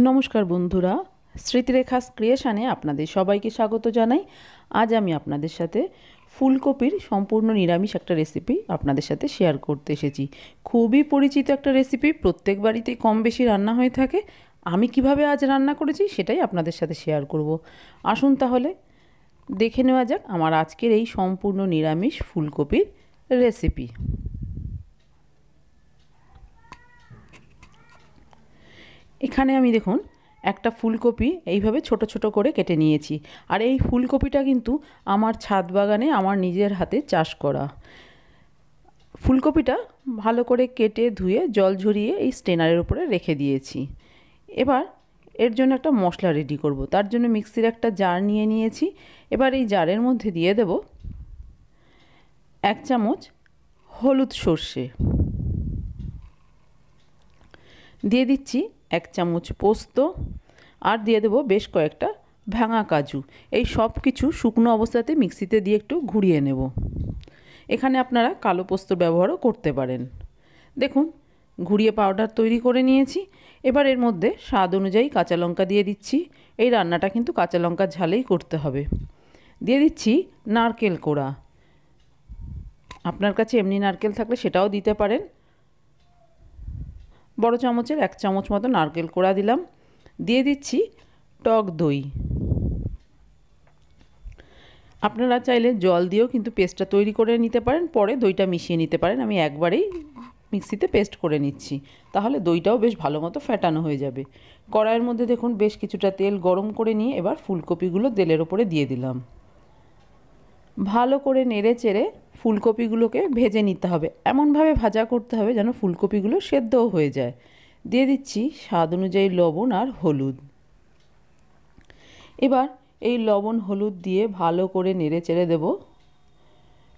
নমস্কার বন্ধুরা, স্মৃতিরেখা ক্রিয়েশনে আপনাদের সবাইকে স্বাগত জানাই। আজ আমি আপনাদের সাথে ফুলকপির সম্পূর্ণ নিরামিষ একটা রেসিপি আপনাদের সাথে শেয়ার করতে এসেছি। খুবই পরিচিত একটা রেসিপি, প্রত্যেক বাড়িতেই কম বেশি রান্না হয়ে থাকে। আমি কিভাবে আজ রান্না করেছি সেটাই আপনাদের সাথে শেয়ার করব। আসুন তাহলে দেখে নেওয়া যাক আমার আজকের এই সম্পূর্ণ নিরামিষ ফুলকপির রেসিপি। এখানে আমি দেখুন একটা ফুলকপি এইভাবে ছোট ছোট করে কেটে নিয়েছি। আর এই ফুলকপিটা কিন্তু আমার ছাদ বাগানে আমার নিজের হাতে চাষ করা। ফুলকপিটা ভালো করে কেটে ধুয়ে জল ঝরিয়ে এই স্ট্রেনারের উপরে রেখে দিয়েছি। এবার এর জন্য একটা মশলা রেডি করব। তার জন্য মিক্সির একটা জার নিয়ে নিয়েছি। এবার এই জারের মধ্যে দিয়ে দেব 1 চামচ হলুদ সর্ষে, দিয়ে দিচ্ছি 1 চামচ পোস্ত, আর দিয়ে দেবো বেশ কয়েকটা ভাঙা কাজু। এই সব কিছু শুকনো অবস্থাতে মিক্সিতে দিয়ে একটু ঘুরিয়ে নেব। এখানে আপনারা কালো পোস্ত ব্যবহারও করতে পারেন। দেখুন ঘুরিয়ে পাউডার তৈরি করে নিয়েছি। এবার এর মধ্যে স্বাদ অনুযায়ী কাঁচা লঙ্কা দিয়ে দিচ্ছি। এই রান্নাটা কিন্তু কাঁচা লঙ্কার ঝালেই করতে হবে। দিয়ে দিচ্ছি নারকেল কোড়া। আপনার কাছে এমনি নারকেল থাকলে সেটাও দিতে পারেন। বড় চামচের 1 চামচ মতো নারকেল কোড়া দিলাম। দিয়ে দিচ্ছি টক দই। আপনারা চাইলে জল দিয়েও কিন্তু পেস্টটা তৈরি করে নিতে পারেন, পরে দইটা মিশিয়ে নিতে পারেন। আমি একবারেই মিক্সিতে পেস্ট করে নিচ্ছি, তাহলে দইটাও বেশ ভালো মতো ফ্যাটানো হয়ে যাবে। কড়াইয়ের মধ্যে দেখুন বেশ কিছুটা তেল গরম করে নিয়ে এবার ফুলকপিগুলো তেলের ওপরে দিয়ে দিলাম। ভালো করে নেড়ে চেড়ে ফুলকপিগুলোকে ভেজে নিতে হবে। এমনভাবে ভাজা করতে হবে যেন ফুলকপিগুলো সেদ্ধও হয়ে যায়। দিয়ে দিচ্ছি স্বাদ অনুযায়ী লবণ আর হলুদ। এবার এই লবণ হলুদ দিয়ে ভালো করে নেড়ে চেড়ে দেব।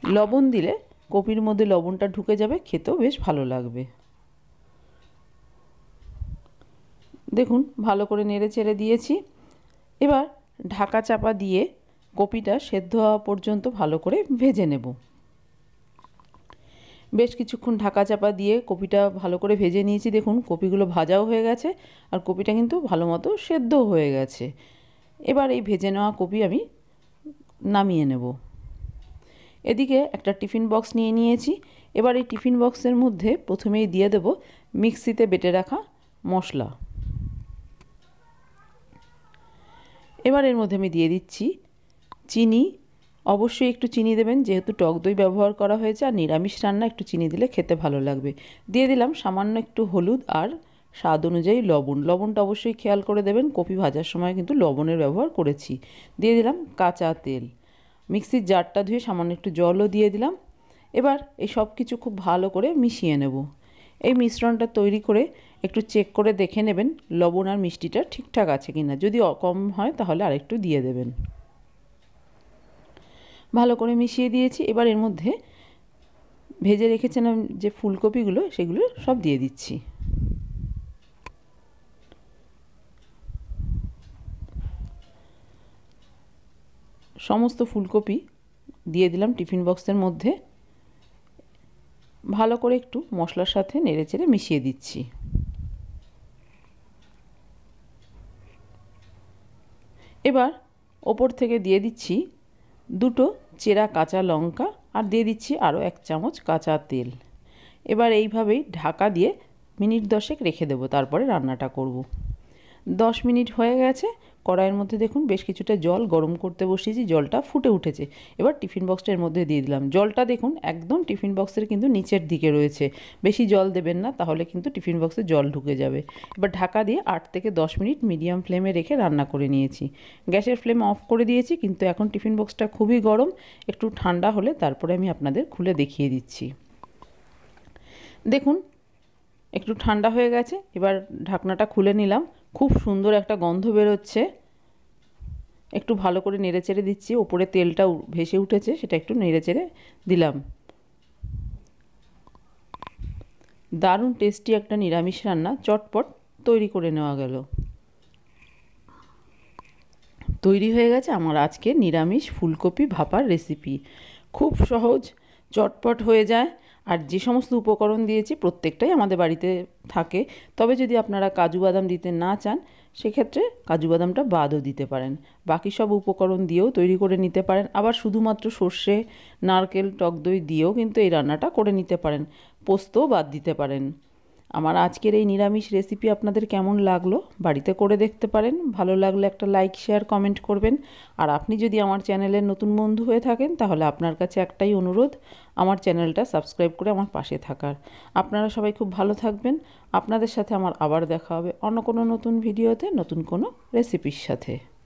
লবণ দিলে কপির মধ্যে লবণটা ঢুকে যাবে, খেতেও বেশ ভালো লাগবে। দেখুন ভালো করে নেড়ে চেড়ে দিয়েছি। এবার ঢাকা চাপা দিয়ে কপিটা সেদ্ধ হওয়া পর্যন্ত ভালো করে ভেজে নেব। বেশ কিছুক্ষণ ঢাকা চাপা দিয়ে কপিটা ভালো করে ভেজে নিয়েছি। দেখুন কপিগুলো ভাজাও হয়ে গেছে আর কপিটা কিন্তু ভালো মতো সেদ্ধও হয়ে গেছে। এবার এই ভেজে নেওয়া কপি আমি নামিয়ে নেব। এদিকে একটা টিফিন বক্স নিয়ে নিয়েছি। এবার এই টিফিন বক্সের মধ্যে প্রথমেই দিয়ে দেব মিক্সিতে বেটে রাখা মশলা। এবার এর মধ্যে আমি দিয়ে দিচ্ছি চিনি। অবশ্যই একটু চিনি দেবেন, যেহেতু টক দই ব্যবহার করা হয়েছে আর নিরামিষ রান্না একটু চিনি দিলে খেতে ভালো লাগবে। দিয়ে দিলাম সামান্য একটু হলুদ আর স্বাদ অনুযায়ী লবণ। লবণটা অবশ্যই খেয়াল করে দেবেন, কপি ভাজার সময় কিন্তু লবণের ব্যবহার করেছি। দিয়ে দিলাম কাঁচা তেল। মিক্সির জারটা ধুয়ে সামান্য একটু জলও দিয়ে দিলাম। এবার এই সব কিছু খুব ভালো করে মিশিয়ে নেব। এই মিশ্রণটা তৈরি করে একটু চেক করে দেখে নেবেন লবণ আর মিষ্টিটা ঠিকঠাক আছে কিনা। যদি কম হয় তাহলে আরেকটু দিয়ে দেবেন। ভালো করে মিশিয়ে দিয়েছি। এবার এর মধ্যে ভেজে রেখেছিলাম যে ফুলকপিগুলো, সেগুলো সব দিয়ে দিচ্ছি। সমস্ত ফুলকপি দিয়ে দিলাম টিফিন বক্সের মধ্যে। ভালো করে একটু মশলার সাথে নেড়েচেড়ে মিশিয়ে দিচ্ছি। এবার ওপর থেকে দিয়ে দিচ্ছি 2টো চেরা কাঁচা লঙ্কা আর দিয়ে দিচ্ছি আরও 1 চামচ কাঁচা তেল। এবার এইভাবেই ঢাকা দিয়ে মিনিট 10 রেখে দেবো, তারপরে রান্নাটা করব। 10 মিনিট হয়ে গেছে। কড়াইয়ের মধ্যে দেখুন বেশ কিছুটা জল গরম করতে বসিয়েছি, জলটা ফুটে উঠেছে। এবার টিফিন বক্সটা এর মধ্যে দিয়ে দিলাম। জলটা দেখুন একদম টিফিন বক্সের কিন্তু নিচের দিকে রয়েছে, বেশি জল দেবেন না, তাহলে কিন্তু টিফিন বক্সে জল ঢুকে যাবে। এবার ঢাকা দিয়ে 8 থেকে 10 মিনিট মিডিয়াম ফ্লেমে রেখে রান্না করে নিয়েছি। গ্যাসের ফ্লেম অফ করে দিয়েছি, কিন্তু এখন টিফিন বক্সটা খুবই গরম। একটু ঠান্ডা হলে তারপরে আমি আপনাদের খুলে দেখিয়ে দিচ্ছি। দেখুন একটু ঠান্ডা হয়ে গেছে। এবার ঢাকনাটা খুলে নিলাম। খুব সুন্দর একটা গন্ধ বেরোচ্ছে। একটু ভালো করে নেড়েচেড়ে দিচ্ছি। ওপরে তেলটা ভেসে উঠেছে, সেটা একটু নেড়েচেড়ে দিলাম। দারুণ টেস্টি একটা নিরামিষ রান্না চটপট তৈরি করে নেওয়া গেল। তৈরি হয়ে গেছে আমার আজকে নিরামিষ ফুলকপি ভাপার রেসিপি। খুব সহজ, চটপট হয়ে যায় আর যে সমস্ত উপকরণ দিয়েছি প্রত্যেকটাই আমাদের বাড়িতে থাকে। তবে যদি আপনারা কাজু বাদাম দিতে না চান সেক্ষেত্রে কাজু বাদামটা বাদও দিতে পারেন। বাকি সব উপকরণ দিয়েও তৈরি করে নিতে পারেন। আবার শুধুমাত্র সর্ষে, নারকেল, টক দই দিয়েও কিন্তু এই রান্নাটা করে নিতে পারেন। পোস্তও বাদ দিতে পারেন। আমার আজকের এই নিরামিষ রেসিপি আপনাদের কেমন লাগলো বাড়িতে করে দেখতে পারেন। ভালো লাগলে একটা লাইক, শেয়ার, কমেন্ট করবেন। আর আপনি যদি আমার চ্যানেলের নতুন বন্ধু হয়ে থাকেন তাহলে আপনার কাছে একটাই অনুরোধ, আমার চ্যানেলটা সাবস্ক্রাইব করে আমার পাশে থাকার। আপনারা সবাই খুব ভালো থাকবেন। আপনাদের সাথে আমার আবার দেখা হবে অন্য কোনো নতুন ভিডিওতে, নতুন কোনো রেসিপির সাথে।